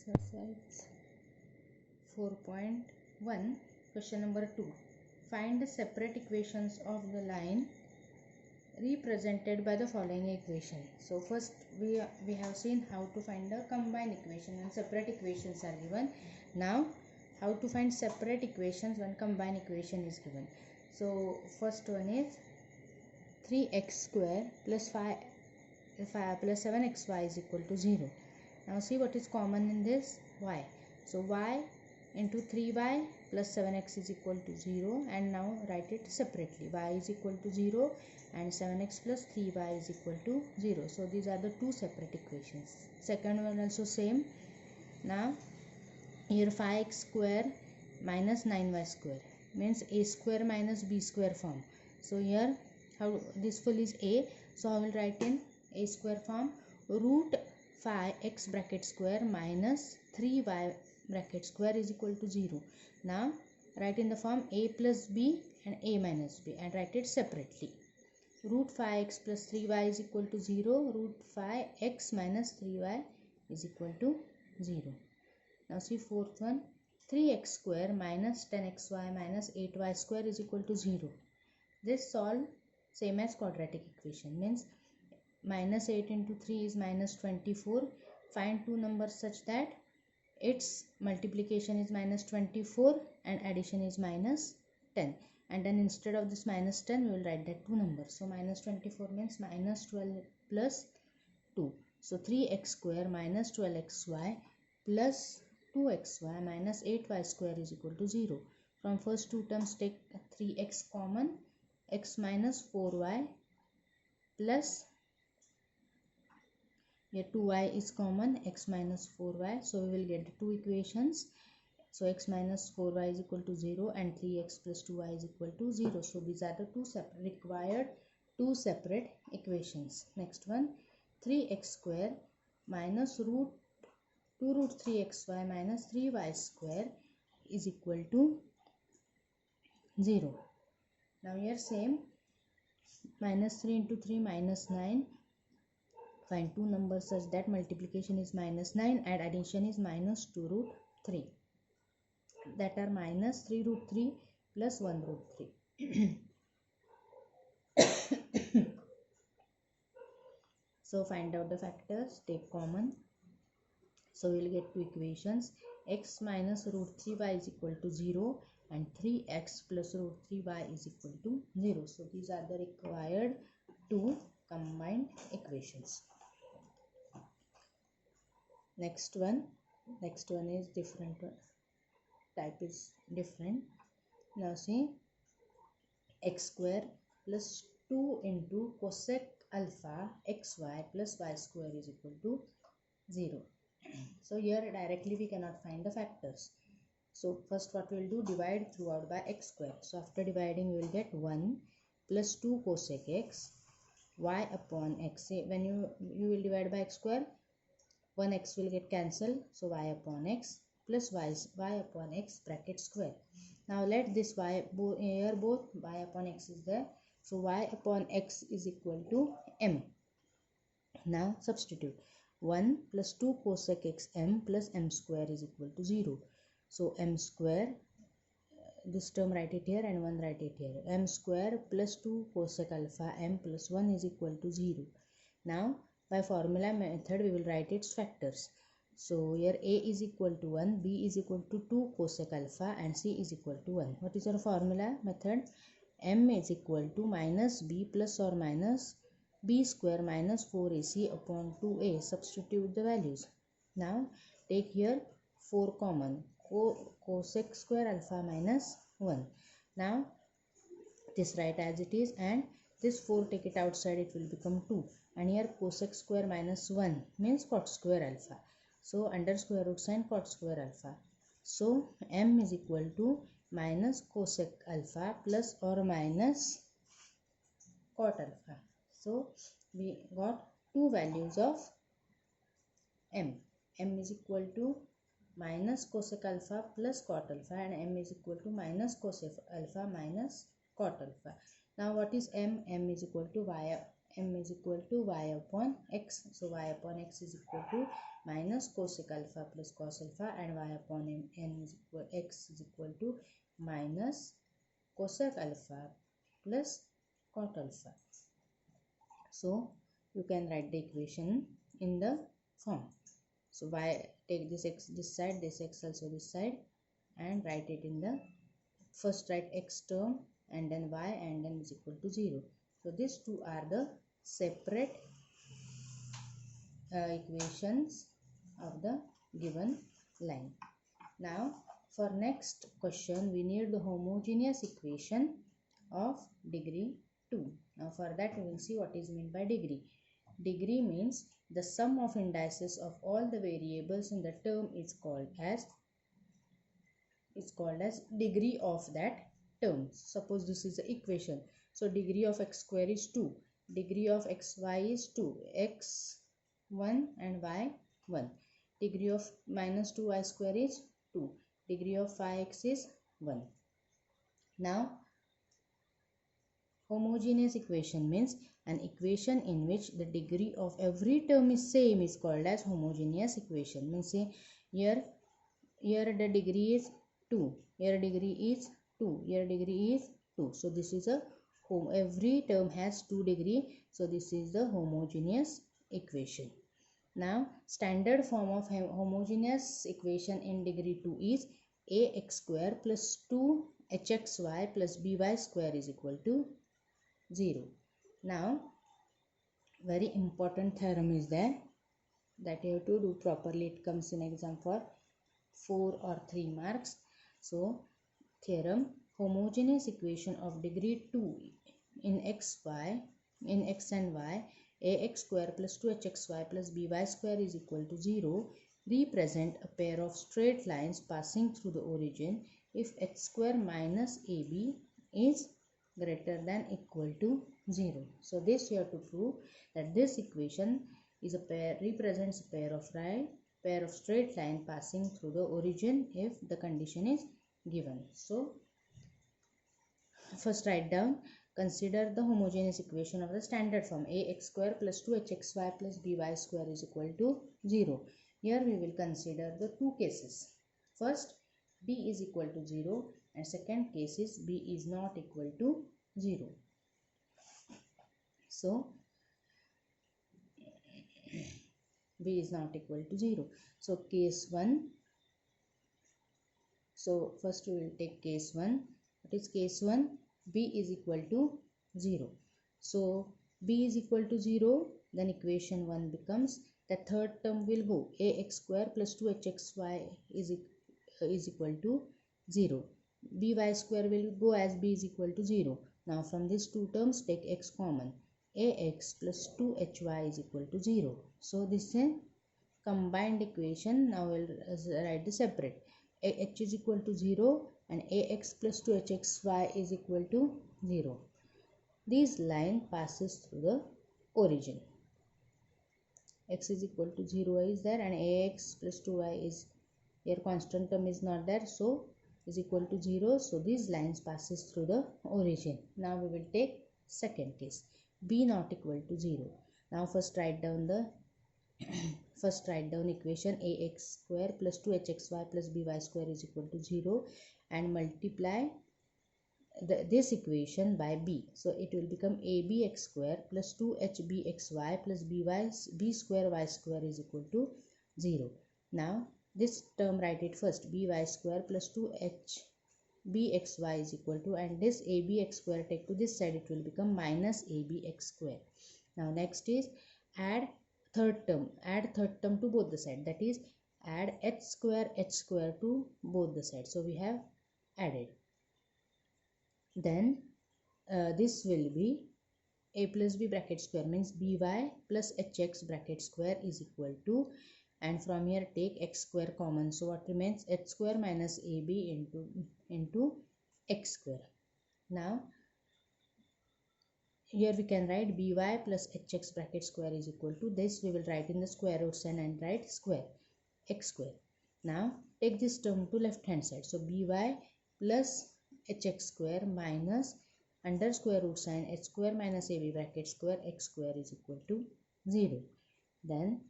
Exercise 4.1, question number 2. Find the separate equations of the line represented by the following equation. So first we have seen how to find the combined equation and separate equations are given. Now how to find separate equations when combined equation is given. So first one is 3x square plus 5 plus 7xy is equal to 0. Now see what is common in this, y. So y into 3y plus 7x is equal to 0, and now write it separately. Y is equal to 0 and 7x plus 3y is equal to 0. So these are the two separate equations. Second one also same. Now here 5x square minus 9y square means a square minus b square form. So here how this full is a, so I will write in a square form root 5x bracket square minus 3y bracket square is equal to 0. Now write in the form a plus b and a minus b and write it separately. Root 5x plus 3y is equal to 0. Root 5x minus 3y is equal to 0. Now see fourth one, 3x square minus 10xy minus 8y square is equal to 0. This solve same as quadratic equation, means minus 8 into 3 is minus 24. Find two numbers such that its multiplication is minus 24 and addition is minus 10, and then instead of this minus 10 we will write that two numbers. So minus 24 means minus 12 plus 2. So 3x square minus 12xy plus 2xy minus 8y square is equal to 0. From first two terms take 3x common, x minus 4y plus here 2y is common, x minus 4y. So we will get two equations. So x minus 4y is equal to 0 and 3x plus 2y is equal to 0. So these are the required two separate equations. Next one, 3x square minus root 2 root 3xy minus 3y square is equal to 0. Now here same, minus 3 into 3 minus 9. Find two numbers such that multiplication is minus 9 and addition is minus 2 root 3. That are minus 3 root 3 plus 1 root 3. So find out the factors, take common. So we will get two equations. X minus root 3y is equal to 0 and 3x plus root 3y is equal to 0. So these are the required two combined equations. Next one is different, type is different. Now see, x square plus 2 into cosec alpha xy plus y square is equal to 0. So here directly we cannot find the factors. So first what we will do, divide throughout by x square. So after dividing we will get 1 plus 2 cosec x y upon x. Say when you will divide by x square, 1x will get cancelled, so y upon x plus y upon x bracket square. Now let this y, here both y upon x is there, so y upon x is equal to m. Now substitute 1 plus 2 cosec x m plus m square is equal to 0. So m square, this term write it here and 1 write it here, m square plus 2 cosec alpha m plus 1 is equal to 0. Now by formula method we will write its factors. So here a is equal to 1, b is equal to 2 cosec alpha and c is equal to 1. What is your formula method? M is equal to minus b plus or minus b square minus 4ac upon 2a. Substitute the values. Now take here 4 common, cosec square alpha minus 1. Now this write as it is, and this 4 take it outside, it will become 2. And here cosec square minus 1 means cot square alpha. So under square root sign cot square alpha. So m is equal to minus cosec alpha plus or minus cot alpha. So we got two values of m. M is equal to minus cosec alpha plus cot alpha and m is equal to minus cosec alpha minus cot alpha. Now what is m? M is equal to y. M is equal to y upon x. So y upon x is equal to minus cosec alpha plus cos alpha, and y upon x is equal to minus cosec alpha plus cot alpha. So you can write the equation in the form. So y, take this x this side, this x also this side, and write it in the first, write x term and then y and then is equal to 0. So these two are the separate equations of the given line. Now for next question we need the homogeneous equation of degree 2. Now for that we will see what is meant by degree. Degree means the sum of indices of all the variables in the term is called as degree of that term. Suppose this is the equation. So degree of x square is 2. Degree of xy is 2. X 1 and y 1. Degree of minus 2y square is 2. Degree of 5x is 1. Now homogeneous equation means an equation in which the degree of every term is same is called as homogeneous equation. Means say here the degree is 2, here degree is 2, here degree is 2. So this is a every term has 2 degree. So this is the homogeneous equation. Now standard form of homogeneous equation in degree 2 is ax square plus 2hxy plus by square is equal to 0. Now very important theorem is there that you have to do properly. It comes in exam for 4 or 3 marks. So theorem, homogeneous equation of degree 2 in x and y, ax square plus 2hxy plus by square is equal to 0 represent a pair of straight lines passing through the origin if h square minus ab is greater than equal to 0. So this you have to prove that this equation is represents a pair of straight line passing through the origin if the condition is given. So first write down, consider the homogeneous equation of the standard form ax square plus 2hxy plus by square is equal to 0. Here we will consider the two cases. First, b is equal to 0 and second case is b is not equal to 0. So b is not equal to 0. So case 1. So first we will take case 1. What is case 1? B is equal to 0. So b is equal to 0, then equation 1 becomes, the third term will go, ax square plus 2hxy is equal to 0. by square will go as b is equal to 0. Now from these two terms take x common. Ax plus 2hy is equal to 0. So this is a combined equation. Now we'll write the separate. H is equal to 0 and ax plus 2hxy is equal to 0. This line passes through the origin. X is equal to 0 is there and ax plus 2y is, here constant term is not there, so is equal to 0. So these lines passes through the origin. Now we will take second case, b not equal to 0. Now first write down equation ax square plus 2hxy plus by square is equal to 0 and multiply this equation by b. So it will become abx square plus 2hbxy plus b square y square is equal to 0. Now this term write it first, by square plus 2hbxy is equal to, and this abx square take to this side, it will become minus abx square. Now next is add third term to both the sides, that is add h square to both the sides. So we have added. Then this will be a plus b bracket square means by plus hx bracket square is equal to, and from here take x square common. So what remains? H square minus ab into x square. Now here we can write by plus hx bracket square is equal to this. We will write in the square root sign and write square x square. Now take this term to left hand side. So by plus hx square minus under square root sign h square minus ab bracket square x square is equal to 0. Then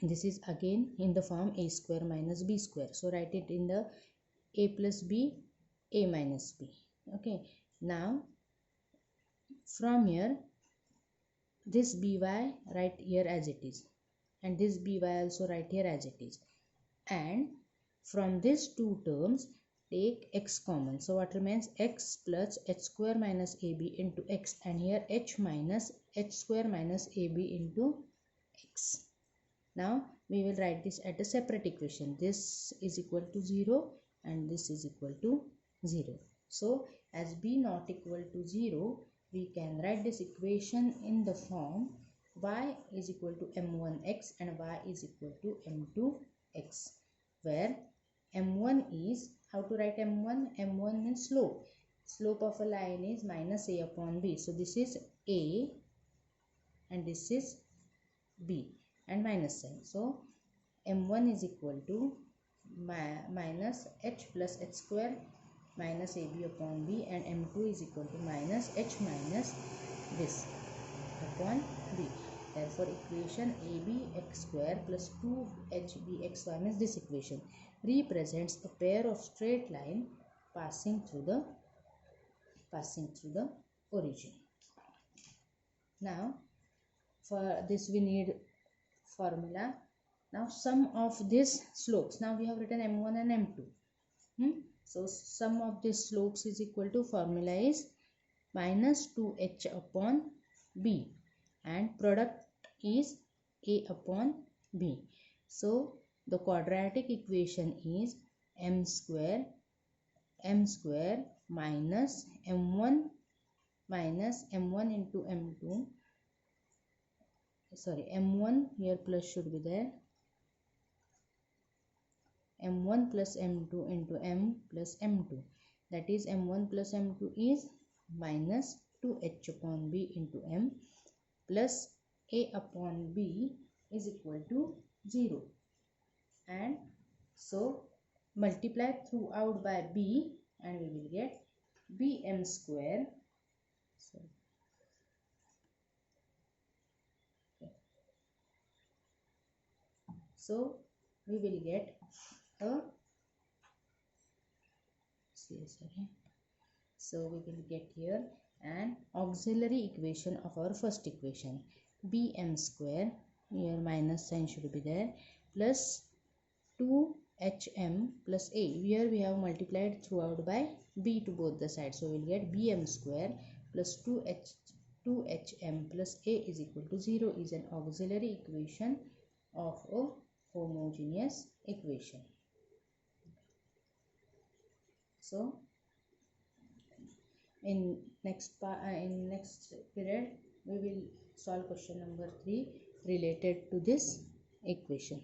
This is again in the form a square minus b square. So write it in the a plus b, a minus b. Okay, now from here this by write here as it is, and this by also write here as it is, and from these two terms take x common. So what remains? X plus h square minus ab into x, and here h minus h square minus ab into x. Now we will write this at a separate equation. This is equal to 0 and this is equal to 0. So as b not equal to 0, we can write this equation in the form y is equal to m1x and y is equal to m2x, where m1 is, how to write m1? M1 means slope. Slope of a line is minus a upon b. So this is a and this is b and minus sign. So m1 is equal to minus h plus h square minus ab upon b, and m2 is equal to minus h minus this upon b. Therefore equation ab x square plus 2hb xy means this equation represents a pair of straight line passing through the origin. Now for this we need formula. Now sum of these slopes, now we have written m1 and m2. So sum of these slopes is equal to, formula is minus 2h upon b, and product is a upon b. So the quadratic equation is m square minus m1 into m2, sorry, m1 here plus should be there, m1 plus m2 into m plus m2, that is m1 plus m2 is minus 2h upon b into m plus a upon b is equal to 0, and so multiply throughout by b and we will get bm square. So we will get a so we will get here an auxiliary equation of our first equation, bm square, here minus sign should be there, plus 2hm plus a, here we have multiplied throughout by b to both the sides, so we will get bm square plus 2hm plus a is equal to 0 is an auxiliary equation of a homogeneous equation. So in next period we will solve question number 3 related to this equation.